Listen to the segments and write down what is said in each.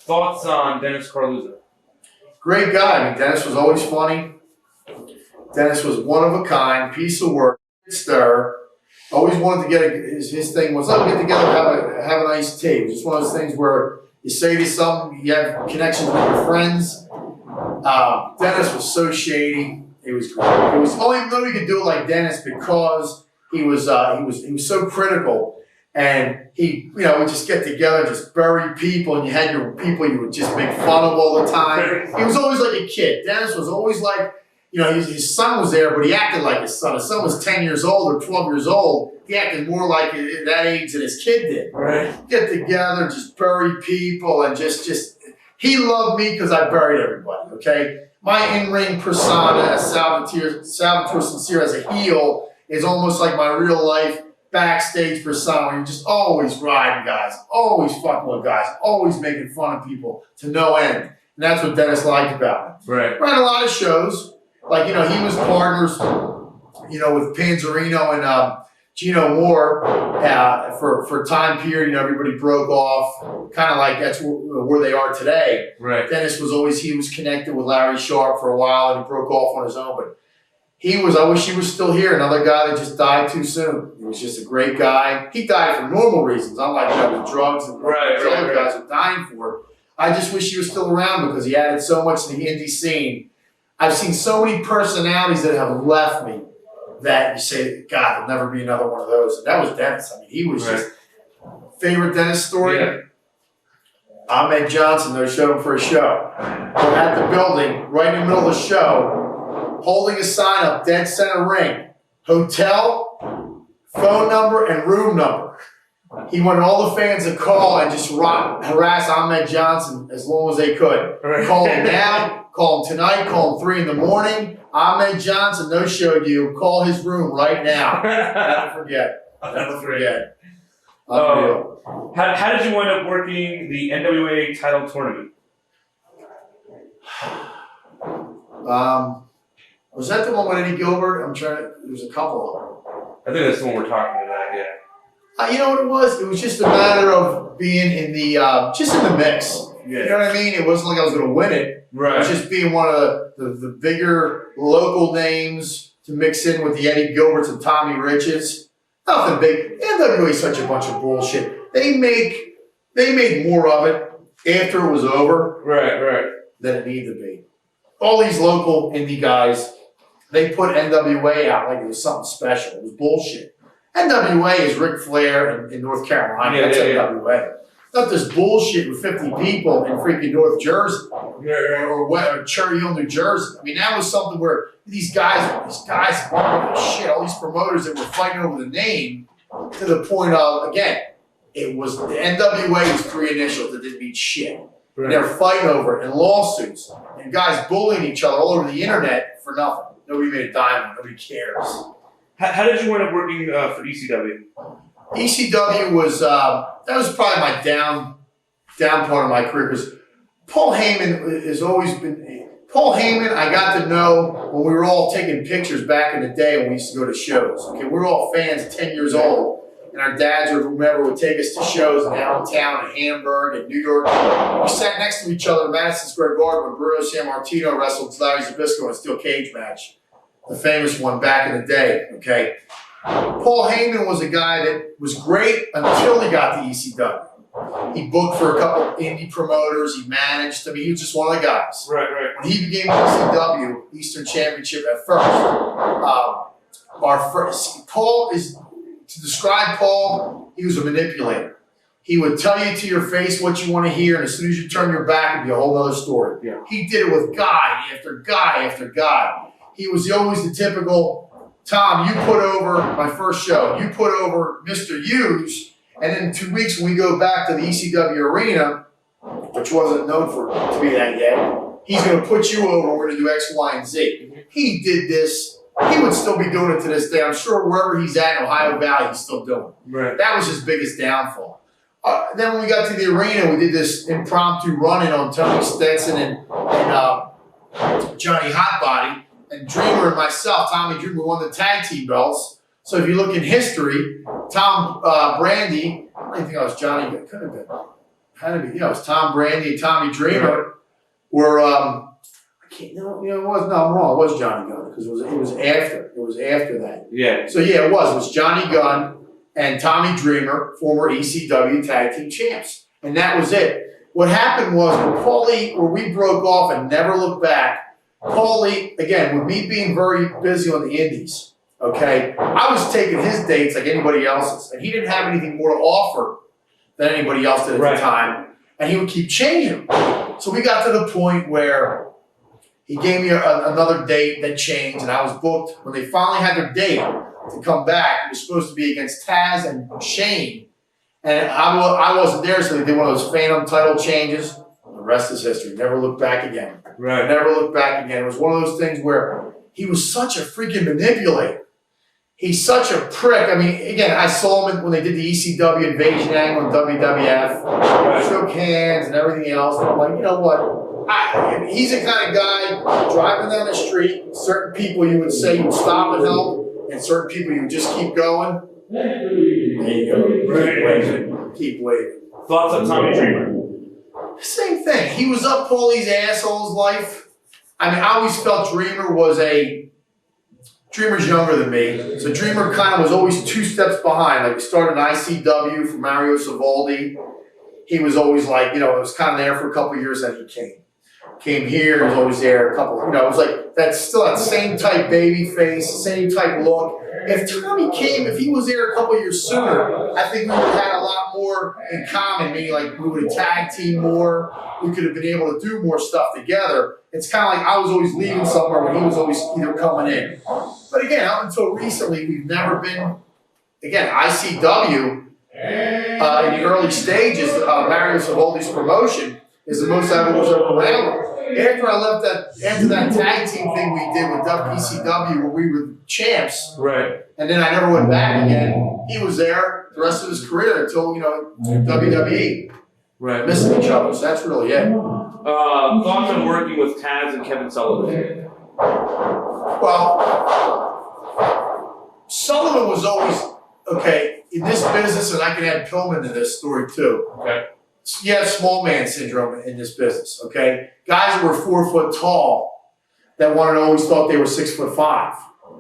Thoughts on Dennis Coralluzzo? Great guy. I mean, Dennis was always funny. Dennis was one of a kind, piece of work, stir. Always wanted to get his thing was, let's get together, have a nice tea. It was just one of those things where you say to something, you have connections with your friends. Dennis was so shady. It was great. It was only nobody could do it like Dennis because he was so critical. And he, would just get together, just bury people, and you had your people you would just make fun of all the time. He was always like a kid. Dennis was always like, his son was there, but he acted like his son. His son was 10 years old or 12 years old. He acted more like at that age than his kid did. Right. Get together, just bury people, and just he loved me because I buried everybody, okay? My in-ring persona as Salvatore Sincere as a heel is almost like my real life backstage persona. You're just always riding guys, always fucking with guys, always making fun of people to no end. And that's what Dennis liked about me. Right. Ran a lot of shows. Like, he was partners, with Panzerino and Gino Moore for a time period. Everybody broke off. Kind of like that's where they are today. Right. Dennis he was connected with Larry Sharp for a while and he broke off on his own. But I wish he was still here. Another guy that just died too soon. He was just a great guy. He died for normal reasons, unlike the drugs and other guys are dying for. I just wish he was still around because he added so much to the indie scene. I've seen so many personalities that have left me that you say, God, there'll never be another one of those. And that was Dennis. I mean, he was just favorite Dennis story. Yeah. Ahmed Johnson, they showed him for a show. We're at the building, right in the middle of the show, holding a sign up, dead center ring, hotel, phone number, and room number. He wanted all the fans to call and just harass Ahmed Johnson as long as they could. Right. Call him now, call him tonight, call him 3 a.m. Ahmed Johnson, no showed you. Call his room right now. Never forget. Never forget. Unreal. How did you wind up working the NWA title tournament? Was that the one with Eddie Gilbert? There was a couple of them. I think that's the one we're talking about, yeah. You know what it was? It was just a matter of being in the, just in the mix. Yeah. You know what I mean? It wasn't like I was going to win it. Right. It was just being one of the bigger local names to mix in with the Eddie Gilberts and Tommy Riches. Nothing big. NWA is such a bunch of bullshit. They made more of it after it was over. Right. Than it needed to be. All these local indie guys, they put NWA out like it was something special. It was bullshit. NWA is Ric Flair in North Carolina. That's NWA. Not this bullshit with 50 people in freaking North Jersey or Cherry Hill, New Jersey. I mean, that was something where these guys, shit, all these promoters that were fighting over the name to the point of, again, it was the NWA was 3 initials that didn't mean shit. Right. And they were fighting over it and lawsuits and guys bullying each other all over the internet for nothing. Nobody made a dime. Nobody cares. How did you end up working for ECW? ECW was that was probably my down part of my career because Paul Heyman has always been. Paul Heyman, I got to know when we were all taking pictures back in the day when we used to go to shows. Okay, we were all fans, 10 years old, and our dads or whomever would take us to shows in Allentown and Hamburg and New York. We sat next to each other in Madison Square Garden when Bruno Sammartino wrestled Larry Zbyszko in a steel cage match. The famous one back in the day, okay? Paul Heyman was a guy that was great until he got to ECW. He booked for a couple indie promoters, he managed. I mean, he was just one of the guys. Right. When he became ECW, Eastern Championship at first, Paul is, to describe Paul, he was a manipulator. He would tell you to your face what you want to hear, and as soon as you turn your back, it'd be a whole other story. Yeah. He did it with guy after guy after guy. He was always the typical, Tom, you put over my first show. You put over Mr. Hughes. And then in 2 weeks, when we go back to the ECW arena, which wasn't known to be that yet, he's going to put you over. We're going to do X, Y, and Z. He did this. He would still be doing it to this day. I'm sure wherever he's at in Ohio Valley, he's still doing it. Right. That was his biggest downfall. Then when we got to the arena, we did this impromptu run-in on Tony Stetson and Johnny Hotbody. And Dreamer and myself, Tommy Dreamer, won the tag team belts. So if you look in history, Tom Brandi, I don't even think I was Johnny, but it could have been. had to be, it was Tom Brandi and Tommy Dreamer were, I can't, it was, no, I'm wrong, it was Johnny Gunn, because it was after that. Yeah. So yeah, it was Johnny Gunn and Tommy Dreamer, former ECW tag team champs. And that was it. What happened was where we broke off and never looked back, Paulie, again, with me being very busy on the indies, okay, I was taking his dates like anybody else's, and he didn't have anything more to offer than anybody else did at the time, and he would keep changing them. So we got to the point where he gave me another date that changed, and I was booked. When they finally had their date to come back, it was supposed to be against Taz and Shane, and I wasn't there, so they did one of those phantom title changes. The rest is history. Never looked back again. Right. Never looked back again. It was one of those things where he was such a freaking manipulator. He's such a prick. I mean, again, I saw him when they did the ECW invasion angle in WWF. Right. Shook hands and everything else. And I'm like, you know what? He's the kind of guy driving down the street, certain people you would say you'd stop and help, and certain people you would just keep going. There you go. Right. Keep waving. Thoughts on Tommy Dreamer? Same thing. He was up Paulie's asshole's life. I mean, I always felt Dreamer's younger than me. So Dreamer kind of was always 2 steps behind. Like we started in ICW for Mario Savaldi. He was always like, it was kind of there for a couple of years, then he came here, he was always there a couple, it was like that's still that same type baby face, same type look. If Tommy came, if he was there a couple of years sooner, I think we would have had a lot more in common. Maybe like we would have tag teamed more. We could have been able to do more stuff together. It's kind of like I was always leaving somewhere when he was always either coming in. But again, up until recently, we've never been, again, ICW in the early stages of Mario Savaldi's promotion is the most I was ever around. After that tag team thing we did with WCW where we were champs, right? And then I never went back again. He was there the rest of his career until WWE. Right. Missing each other. So that's really it. Thoughts on working with Taz and Kevin Sullivan? Well, Sullivan was always in this business, and I can add Pillman to this story too. Okay. You have small man syndrome in this business, okay? Guys that were 4 foot tall that always thought they were 6'5",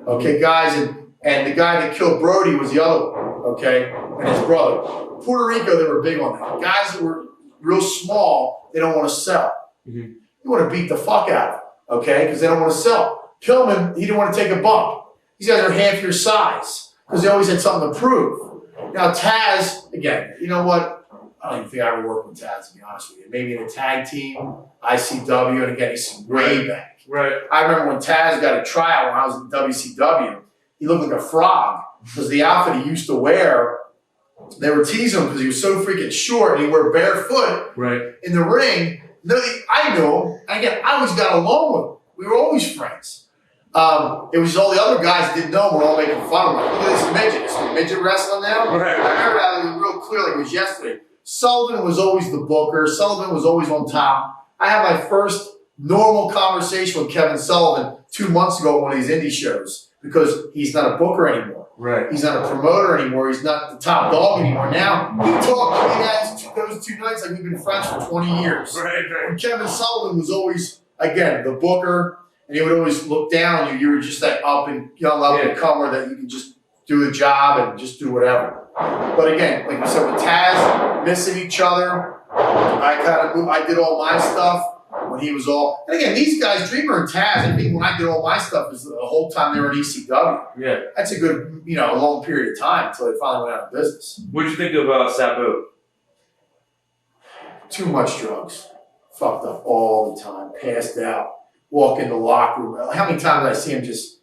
okay? Guys, and the guy that killed Brody was the other one, okay? And his brother. Puerto Rico, they were big on that. Guys that were real small, they don't want to sell. Mm-hmm. You want to beat the fuck out of them, okay? Because they don't want to sell. Pillman, he didn't want to take a bump. These guys are half your size because they always had something to prove. Now, Taz, again, you know what? I don't even think I ever worked with Taz, to be honest with you. Maybe in a tag team, ICW, and again, he's way back. Right. I remember when Taz got a tryout when I was in WCW, he looked like a frog because the outfit he used to wear, they were teasing him because he was so freaking short and he wore barefoot in the ring. I knew him. And again, I always got along with him. We were always friends. It was all the other guys that didn't know him were all making fun of him. Like, look at this midget. Is he midget wrestling now? Right. I remember that real clearly. It was yesterday. Sullivan was always the booker. Sullivan was always on top. I had my first normal conversation with Kevin Sullivan 2 months ago at one of these indie shows because he's not a booker anymore. Right. He's not a promoter anymore. He's not the top dog anymore. Now, he talked to me those 2 nights like we've been friends for 20 years. Right. And Kevin Sullivan was always, again, the booker, and he would always look down on you. You were just that young up-and-comer that you could just do the job and just do whatever. But again, like I said, with Taz missing each other, I did all my stuff when he was all. And again, these guys, Dreamer and Taz, I think when I did all my stuff is the whole time they were in ECW. Yeah. That's a good, long period of time until they finally went out of business. What'd you think of Sabu? Too much drugs. Fucked up all the time. Passed out. Walk in the locker room. How many times did I see him just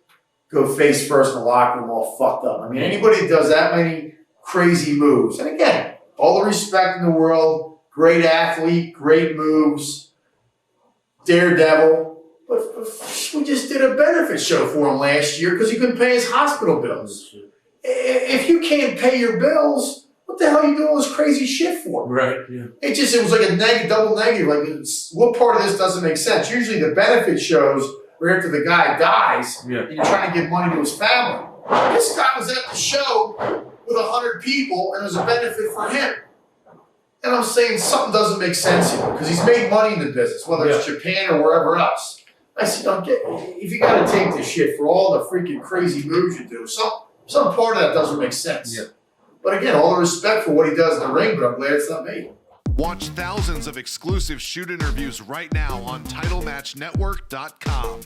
go face first in the locker room all fucked up? I mean, anybody that does that many crazy moves, and again, all the respect in the world, great athlete, great moves, daredevil, but we just did a benefit show for him last year because he couldn't pay his hospital bills. If you can't pay your bills, what the hell are you doing all this crazy shit for? Right, yeah. It was like a double negative. Like, what part of this doesn't make sense? Usually the benefit shows where after the guy dies, and you're trying to give money to his family. This guy was at the show with 100 people, and it was a benefit for him. And I'm saying something doesn't make sense here because he's made money in the business, whether it's Japan or wherever else. I said, if you got to take this shit for all the freaking crazy moves you do, some part of that doesn't make sense. Yeah. But again, all the respect for what he does in the ring, but I'm glad it's not me. Watch thousands of exclusive shoot interviews right now on TitleMatchNetwork.com.